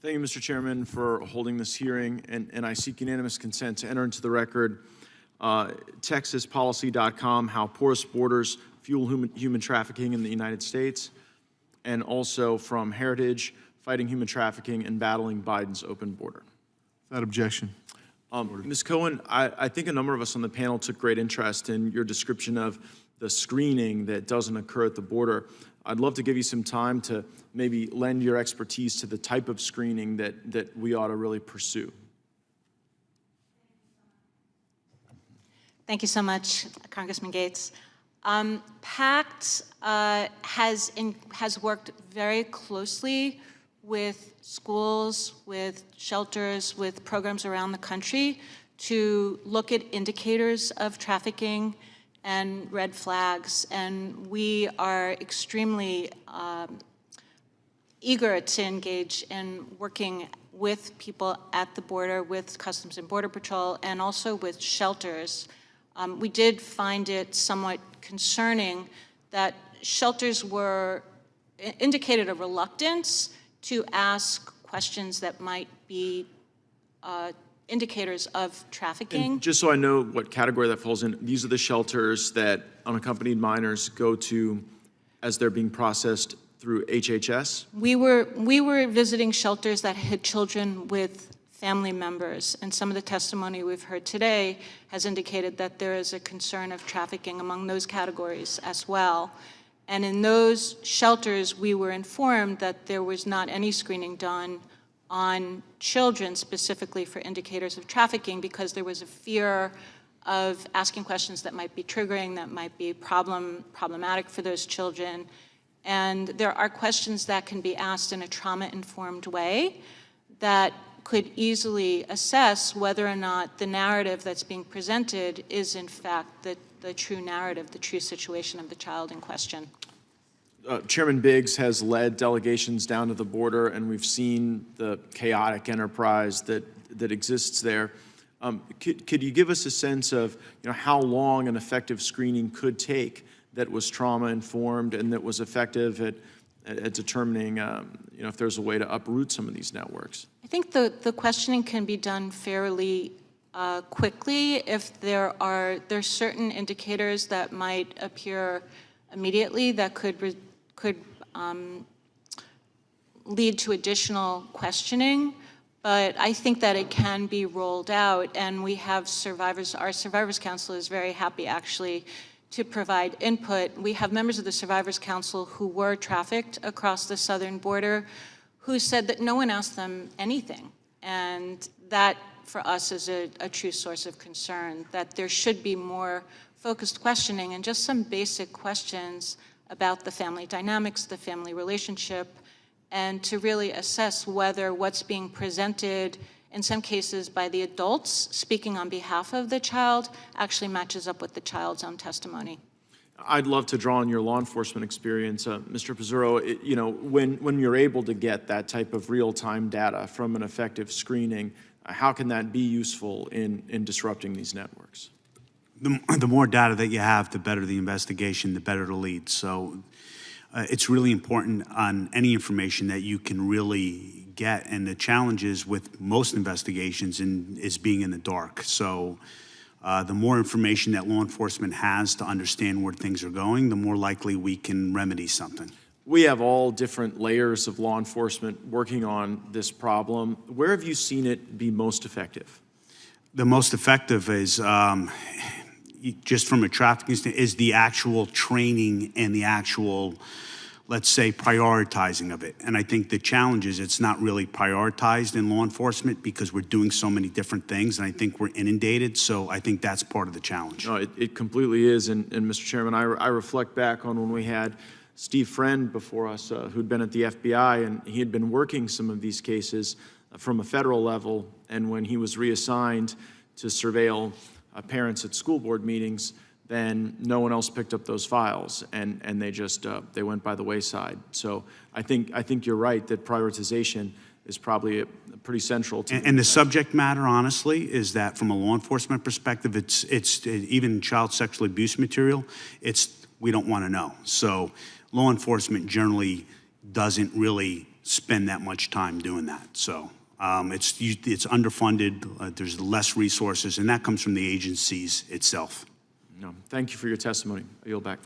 Thank you, Mr. Chairman, for holding this hearing, and I seek unanimous consent to enter into the record TexasPolicy.com, how porous borders fuel human trafficking in the United States, and also from Heritage, Fighting Human Trafficking and Battling Biden's Open Border. Without objection. Ms. Cohen, I think a number of us on the panel took great interest in your description of the screening that doesn't occur at the border. I'd love to give you some time to maybe lend your expertise to the type of screening that we ought to really pursue. Thank you so much, Congressman Gaetz. PACT has worked very closely with schools, with shelters, with programs around the country to look at indicators of trafficking and red flags, and we are extremely eager to engage in working with people at the border, with Customs and Border Patrol, and also with shelters. We did find it somewhat concerning that shelters indicated a reluctance to ask questions that might be indicators of trafficking. And just so I know what category that falls in, these are the shelters that unaccompanied minors go to as they're being processed through HHS? We were visiting shelters that had children with family members, and some of the testimony we've heard today has indicated that there is a concern of trafficking among those categories as well. And in those shelters, we were informed that there was not any screening done on children specifically for indicators of trafficking because there was a fear of asking questions that might be triggering, that might be problematic for those children. And there are questions that can be asked in a trauma-informed way that could easily assess whether or not the narrative that's being presented is in fact the true narrative, the true situation of the child in question. Chairman Biggs has led delegations down to the border, and we've seen the chaotic enterprise that exists there. Could you give us a sense of how long an effective screening could take that was trauma-informed and that was effective at determining if there's a way to uproot some of these networks? I think the questioning can be done fairly quickly if there are certain indicators that might appear immediately that could lead to additional questioning. But I think that it can be rolled out, and we have survivors. Our Survivors Council is very happy, actually, to provide input. We have members of the Survivors Council who were trafficked across the southern border who said that no one asked them anything. And that, for us, is a true source of concern, that there should be more focused questioning and just some basic questions about the family dynamics, the family relationship, and to really assess whether what's being presented, in some cases by the adults speaking on behalf of the child, actually matches up with the child's own testimony. I'd love to draw on your law enforcement experience. Mr. Pizzurro, when you're able to get that type of real-time data from an effective screening, how can that be useful in disrupting these networks? The more data that you have, the better the investigation, the better the lead. So it's really important on any information that you can really get. And the challenge is with most investigations is being in the dark. So the more information that law enforcement has to understand where things are going, the more likely we can remedy something. We have all different layers of law enforcement working on this problem. Where have you seen it be most effective? The most effective is, just from a trafficking standpoint, is the actual training and the actual, let's say, prioritizing of it. And I think the challenge is it's not really prioritized in law enforcement because we're doing so many different things, and I think we're inundated, so I think that's part of the challenge. No, it completely is, and Mr. Chairman, I reflect back on when we had Steve Friend before us, who'd been at the FBI, and he had been working some of these cases from a federal level, and when he was reassigned to surveil parents at school board meetings, then no one else picked up those files, and they just they went by the wayside. So I think you're right that prioritization is probably pretty central to. And the subject matter, honestly, is that from a law enforcement perspective, it's even child sexual abuse material. We don't want to know. So law enforcement generally doesn't really spend that much time doing that. So it's underfunded, there's less resources, and that comes from the agencies itself. No, thank you for your testimony. I yield back.